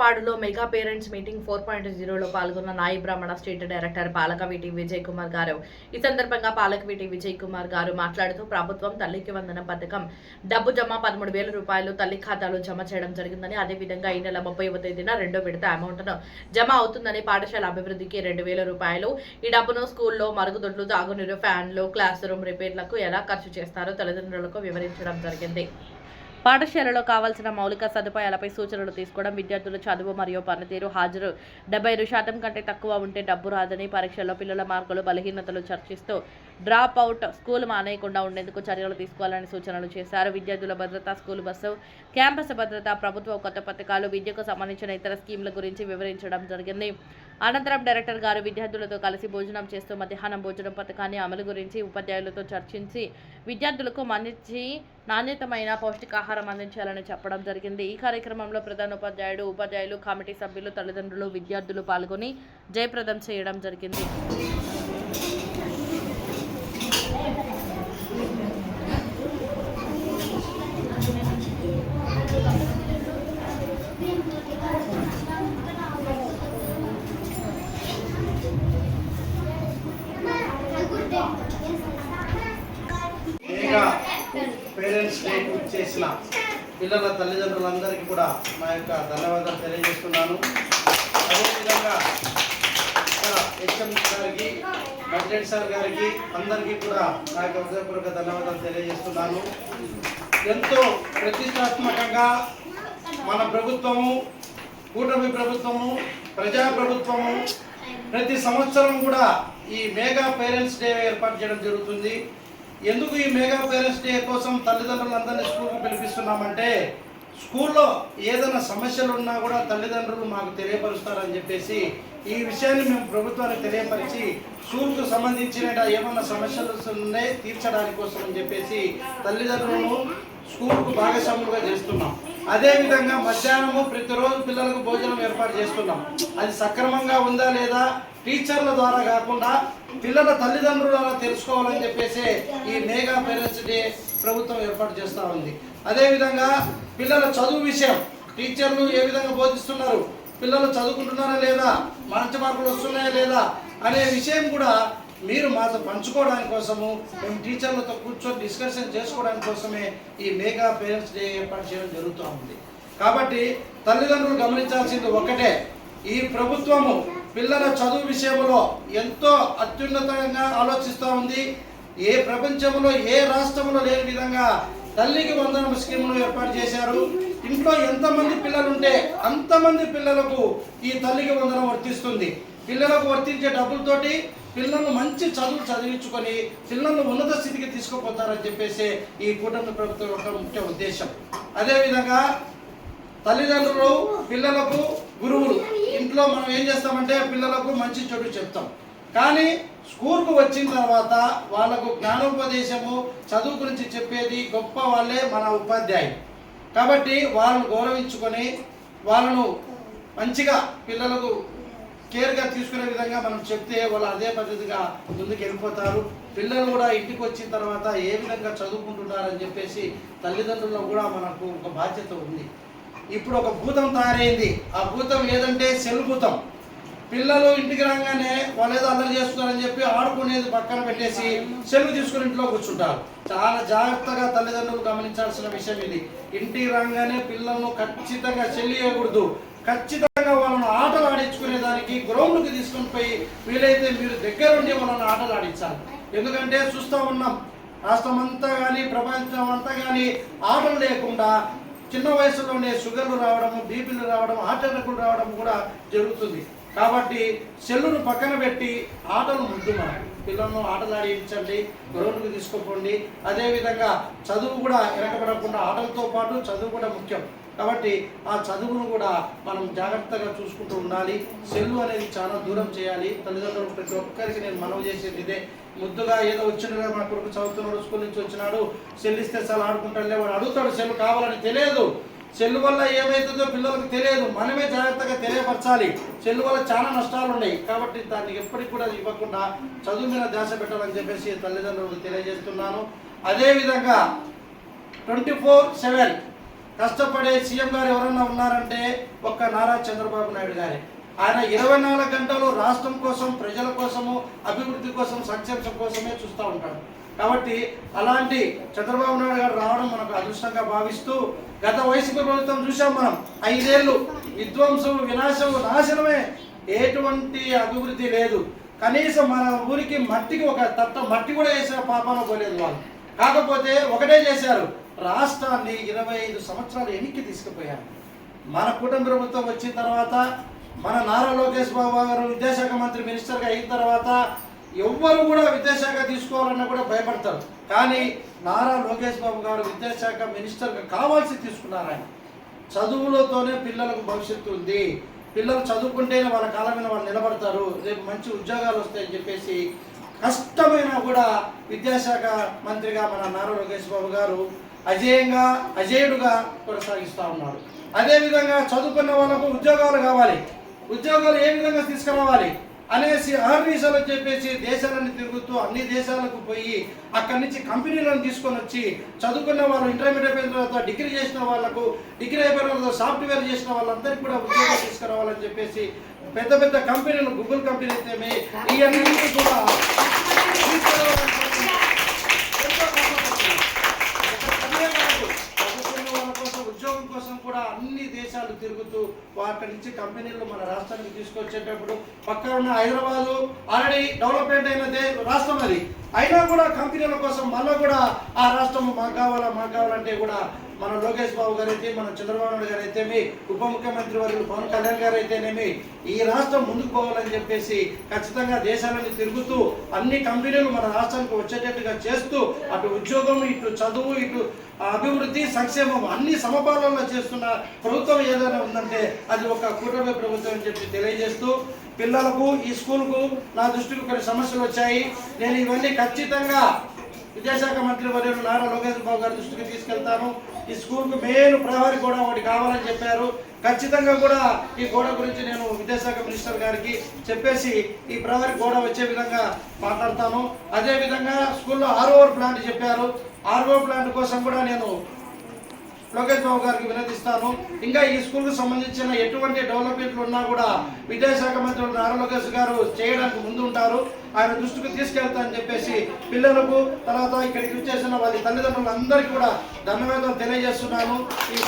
వేములపాడులో mega parents meeting 4.0లో పాల్గొన్న నాయి బ్రాహ్మణ స్టేట్ డైరెక్టర్ పాలకవీటి విజయ్ కుమార్ గారు. ఈ సందర్భంగా పాలకవీటి విజయ్ కుమార్ గారు మాట్లాడుతూ ప్రభుత్వం తల్లికి వందనం పథకం డబ్బు జమ 13,000 రూపాయలు తల్లి ఖాతాలో జమ చేయడం జరిగిందని, అదేవిధంగా ఈ నెల 30వ తేదీన రెండో విడత అమౌంట్ను జమ అవుతుందని, పాఠశాల అభివృద్ధికి 2,000 రూపాయలు, ఈ డబ్బును స్కూల్లో మరుగుదొడ్లు, తాగునీరు, ఫ్యాన్లు, క్లాస్ రూమ్ రిపేర్లకు ఎలా ఖర్చు చేస్తారో తల్లిదండ్రులకు వివరించడం జరిగింది. పాఠశాలలో కావాల్సిన మౌలిక సదుపాయాలపై సూచనలు తీసుకోవడం, విద్యార్థుల చదువు మరియు పనితీరు హాజరు 75% కంటే తక్కువ ఉంటే డబ్బు రాదని, పరీక్షల్లో పిల్లల మార్కులు బలహీనతలు చర్చిస్తూ డ్రాప్ అవుట్ స్కూల్ మానేయకుండా ఉండేందుకు చర్యలు తీసుకోవాలని సూచనలు చేశారు. విద్యార్థుల భద్రత, స్కూల్ బస్సు, క్యాంపస్ భద్రత, ప్రభుత్వ కొత్త పథకాలు, విద్యకు సంబంధించిన ఇతర స్కీమ్ల గురించి వివరించడం జరిగింది. అనంతరం డైరెక్టర్ గారు విద్యార్థులతో కలిసి భోజనం చేస్తూ మధ్యాహ్నం భోజనం పథకాన్ని అమలు గురించి ఉపాధ్యాయులతో చర్చించి విద్యార్థులకు మంచి నాణ్యతమైన పౌష్టికాహారం అందించాలని చెప్పడం జరిగింది. ఈ కార్యక్రమంలో ప్రధాన ఉపాధ్యాయుడు, ఉపాధ్యాయులు, కమిటీ సభ్యులు, తల్లిదండ్రులు, విద్యార్థులు పాల్గొని జయప్రదం చేయడం జరిగింది. పేరెంట్స్ డే చేసిన పిల్లల తల్లిదండ్రులందరికీ కూడా నా యొక్క ధన్యవాదాలు తెలియజేస్తున్నాను. అదేవిధంగా ఇక్కడ హెచ్ఎం గారికి, ప్రెసిడెంట్ సార్ గారికి అందరికీ కూడా నా యొక్క హృదయపూర్వక ధన్యవాదాలు తెలియజేస్తున్నాను. ఎంతో ప్రతిష్టాత్మకంగా మన ప్రభుత్వము, కూటమి ప్రభుత్వము, ప్రజా ప్రభుత్వము ప్రతి సంవత్సరం కూడా ఈ మెగా పేరెంట్స్ డే ఏర్పాటు చేయడం జరుగుతుంది. ఎందుకు ఈ మెగా పేరెంట్స్ డే కోసం తల్లిదండ్రులందరినీ స్కూల్కి పిలిపిస్తున్నామంటే, స్కూల్లో ఏదైనా సమస్యలు ఉన్నా కూడా తల్లిదండ్రులు మాకు తెలియపరుస్తారని చెప్పేసి ఈ విషయాన్ని మేము ప్రభుత్వానికి తెలియపరిచి స్కూల్కు సంబంధించిన ఏమైనా సమస్యలు ఉన్నాయి తీర్చడానికి కోసం అని చెప్పేసి తల్లిదండ్రులను స్కూల్కు భాగస్వాములుగా చేస్తున్నాం. అదేవిధంగా మధ్యాహ్నము ప్రతిరోజు పిల్లలకు భోజనం ఏర్పాటు చేస్తున్నాం. అది సక్రమంగా ఉందా లేదా టీచర్ల ద్వారా కాకుండా పిల్లల తల్లిదండ్రుల ద్వారా తెలుసుకోవాలని చెప్పేసి ఈ మెగా పేరెంట్స్ డే ప్రభుత్వం ఏర్పాటు చేస్తూ ఉంది. అదేవిధంగా పిల్లల చదువు విషయం, టీచర్లు ఏ విధంగా బోధిస్తున్నారు, పిల్లలు చదువుకుంటున్నారా లేదా, మంచి మార్కులు వస్తున్నాయా లేదా అనే విషయం కూడా మీరు మాతో పంచుకోవడానికి కోసము మేము టీచర్లతో కూర్చొని డిస్కషన్ చేసుకోవడానికి కోసమే ఈ మెగా పేరెంట్స్ డే ఏర్పాటు చేయడం జరుగుతూ ఉంది. కాబట్టి తల్లిదండ్రులు గమనించాల్సింది ఒకటే, ఈ ప్రభుత్వము పిల్లల చదువు విషయంలో ఎంతో అత్యున్నతంగా ఆలోచిస్తూ ఉంది. ఏ ప్రపంచంలో ఏ రాష్ట్రంలో లేని విధంగా తల్లికి వందనం స్కీమ్ను ఏర్పాటు చేశారు. ఇంట్లో ఎంతమంది పిల్లలు ఉంటే అంతమంది పిల్లలకు ఈ తల్లికి వందనం వర్తిస్తుంది. పిల్లలకు వర్తించే డబ్బులతోటి పిల్లలను మంచి చదువు చదివించుకొని పిల్లలను ఉన్నత స్థితికి తీసుకుపోతారని చెప్పేసి ఈ కూటమి ప్రభుత్వం యొక్క ముఖ్య ఉద్దేశం. అదేవిధంగా తల్లిదండ్రులు పిల్లలకు గురువులు. ఇంట్లో మనం ఏం చేస్తామంటే పిల్లలకు మంచి చెడు చెప్తాం, కానీ స్కూల్కు వచ్చిన తర్వాత వాళ్ళకు జ్ఞానోపదేశము, చదువు గురించి చెప్పేది గొప్ప వాళ్ళే మన ఉపాధ్యాయులు. కాబట్టి వాళ్ళను గౌరవించుకొని వాళ్ళను మంచిగా పిల్లలకు కేర్గా తీసుకునే విధంగా మనం చెప్తే వాళ్ళు అదే పద్ధతిగా ముందుకు వెళ్ళిపోతారు. పిల్లలు కూడా ఇంటికి వచ్చిన తర్వాత ఏ విధంగా చదువుకుంటున్నారని చెప్పేసి తల్లిదండ్రుల్లో కూడా మనకు ఒక బాధ్యత ఉంది. ఇప్పుడు ఒక భూతం తయారైంది. ఆ భూతం ఏదంటే సెల్ భూతం. పిల్లలు ఇంటికి రాగానే వాళ్ళు ఏదో అల్లరి చేస్తున్నారని చెప్పి ఆడుకునేది పక్కన పెట్టేసి సెల్ తీసుకుని ఇంట్లో కూర్చుంటారు. చాలా జాగ్రత్తగా తల్లిదండ్రులు గమనించాల్సిన విషయం ఇది. ఇంటికి రాగానే పిల్లలను ఖచ్చితంగా సెల్ ఇవ్వకూడదు. ఖచ్చితంగా వాళ్ళను ఆటలు ఆడించుకునే దానికి గ్రౌండ్కి తీసుకొని పోయి వీలైతే మీరు దగ్గరుండి వాళ్ళని ఆటలు ఆడించాలి. ఎందుకంటే చూస్తూ ఉన్నాం, రాష్ట్రం అంతా కానీ ప్రపంచం అంతా కానీ ఆటలు లేకుండా చిన్న వయసులోనే షుగర్లు రావడం, బీపీలు రావడం, హార్ట్ అటాక్లు రావడం కూడా జరుగుతుంది. కాబట్టి సెల్లును పక్కన పెట్టి ఆటలు ముద్దు మనం పిల్లలను ఆటలు ఆడించండి, గ్రౌండ్కి తీసుకుపోండి. అదేవిధంగా చదువు కూడా వెనకబడకుండా ఆటలతో పాటు చదువు కూడా ముఖ్యం. కాబట్టి ఆ చదువును కూడా మనం జాగ్రత్తగా చూసుకుంటూ ఉండాలి. సెల్లు అనేది చాలా దూరం చేయాలి. తల్లిదండ్రులు ప్రతి ఒక్కరికి నేను మనవి చేసేది ఇదే. ముద్దుగా ఏదో వచ్చినగా మా కొడుకు చదువుతున్నాడు, స్కూల్ నుంచి వచ్చినాడు, సెల్ ఇస్తే చాలా ఆడుకుంటాడులే, వాడు అడుగుతాడు సెల్ కావాలని. తెలియదు, సెల్ వల్ల ఏమవుతుందో పిల్లలకు తెలియదు. మనమే జాగ్రత్తగా తెలియపరచాలి. సెల్ వల్ల చాలా నష్టాలు ఉన్నాయి. కాబట్టి దాన్ని ఎప్పటికి కూడా ఇవ్వకుండా చదువు మీద ధ్యాస పెట్టాలని చెప్పేసి తల్లిదండ్రులకు తెలియజేస్తున్నాను. అదేవిధంగా 24/7 కష్టపడే సీఎం గారు ఎవరన్నా ఉన్నారంటే ఒక్క నారా చంద్రబాబు నాయుడు గారే. ఆయన 24 గంటలు రాష్ట్రం కోసం, ప్రజల కోసము, అభివృద్ధి కోసం, సంక్షేమం కోసమే చూస్తూ ఉంటాడు. కాబట్టి అలాంటి చంద్రబాబు నాయుడు గారు రావడం మనకు అదృష్టంగా భావిస్తూ, గత వైసీపీ ప్రభుత్వం చూసాం మనం 5 ఏళ్ళు విధ్వంసం, వినాశం, నాశనమే, ఎటువంటి అభివృద్ధి లేదు. కనీసం మన ఊరికి మట్టికి ఒక తట్ట మట్టి కూడా వేసిన పాపాన పోలేదు వాళ్ళు. కాకపోతే ఒకటే చేశారు, రాష్ట్రాన్ని 25 సంవత్సరాలు వెనక్కి తీసుకుపోయారు. మన కూటమి ప్రభుత్వం వచ్చిన తర్వాత, మన నారా లోకేష్ బాబు గారు విద్యాశాఖ మంత్రి మినిస్టర్గా అయిన తర్వాత ఎవ్వరు కూడా విద్యాశాఖ తీసుకోవాలన్నా కూడా భయపడతారు. కానీ నారా లోకేష్ బాబు గారు విద్యాశాఖ మినిస్టర్గా కావాల్సి తీసుకున్నారు. ఆయన చదువులతోనే పిల్లలకు భవిష్యత్తు ఉంది, పిల్లలు చదువుకుంటేనే వాళ్ళ కాళ్ళ మీద వాళ్ళు నిలబడతారు, రేపు మంచి ఉద్యోగాలు వస్తాయని చెప్పేసి కష్టమైనా కూడా విద్యాశాఖ మంత్రిగా మన నారా లోకేష్ బాబు గారు అజేయుడుగా కొనసాగిస్తూ ఉన్నారు. అదేవిధంగా చదువుకున్న వాళ్ళకు ఉద్యోగాలు కావాలి, ఉద్యోగాలు ఏ విధంగా తీసుకురావాలి అనేసి అహర్నిశలు చెప్పేసి దేశాలన్నీ తిరుగుతూ అన్ని దేశాలకు పోయి అక్కడి నుంచి కంపెనీలను తీసుకొని వచ్చి చదువుకున్న వాళ్ళు, ఇంటర్మీడియట్ అయిపోయిన తర్వాత డిగ్రీ చేసిన వాళ్ళకు, డిగ్రీ అయిపోయిన తర్వాత సాఫ్ట్వేర్ చేసిన వాళ్ళందరికీ కూడా ఉద్యోగాలు తీసుకురావాలని చెప్పేసి పెద్ద పెద్ద కంపెనీలు, గూగుల్ కంపెనీ అయితేనే ఇవన్నీ కూడా ఉద్యోగం కోసం కూడా అన్ని దేశాలు తిరుగుతూ అక్కడి నుంచి కంపెనీలు మన రాష్ట్రానికి తీసుకొచ్చేటప్పుడు, పక్కన ఉన్న హైదరాబాదు ఆల్రెడీ డెవలప్మెంట్ అయిన రాష్ట్రం అది, అయినా కూడా కంపెనీల కోసం మళ్ళీ కూడా ఆ రాష్ట్రం మాకు కావాలంటే కూడా మన లోకేష్ బాబు గారు అయితే, మన చంద్రబాబు నాయుడు గారు అయితేమి, ఉప ముఖ్యమంత్రి వర్యులు పవన్ కళ్యాణ్ గారు అయితేనేమి ఈ రాష్ట్రం ముందుకు పోవాలని చెప్పేసి ఖచ్చితంగా దేశాలని తిరుగుతూ అన్ని కంపెనీలు మన రాష్ట్రానికి వచ్చేటట్టుగా చేస్తూ, అటు ఉద్యోగం, ఇటు చదువు, ఇటు అభివృద్ధి, సంక్షేమం అన్ని సమపాలనలో చేస్తున్న ప్రభుత్వం ఏదైనా ఉందంటే అది ఒక కూటమి ప్రభుత్వం అని చెప్పి తెలియజేస్తూ, పిల్లలకు ఈ స్కూల్కు నా దృష్టికి కొన్ని సమస్యలు వచ్చాయి. నేను ఇవన్నీ ఖచ్చితంగా విద్యాశాఖ మంత్రి వర్యులు నారా లోకేష్ బాబు గారి దృష్టికి తీసుకెళ్తాను. ఈ స్కూల్కు మెయిన్ ప్రహరీ గోడ ఒకటి కావాలని చెప్పారు. ఖచ్చితంగా కూడా ఈ గోడ గురించి నేను విద్యాశాఖ మినిస్టర్ గారికి చెప్పేసి ఈ ప్రహరీ గోడ వచ్చే విధంగా మాట్లాడతాను. అదేవిధంగా స్కూల్లో RO ప్లాంట్ చెప్పారు, RO ప్లాంట్ కోసం కూడా నేను లోకేష్ బాబు గారికి వినతిస్తాను. ఇంకా ఈ స్కూల్కు సంబంధించిన ఎటువంటి డెవలప్మెంట్లు ఉన్నా కూడా విద్యాశాఖ మంత్రి నారా లోకేష్ గారు చేయడానికి ముందు ఉంటారు. ఆయన దృష్టికి తీసుకెళ్తానని చెప్పేసి పిల్లలకు, తర్వాత ఇక్కడికి వచ్చేసిన వాళ్ళ తల్లిదండ్రులందరికీ కూడా ధన్యవాదాలు తెలియజేస్తున్నాను. ఈ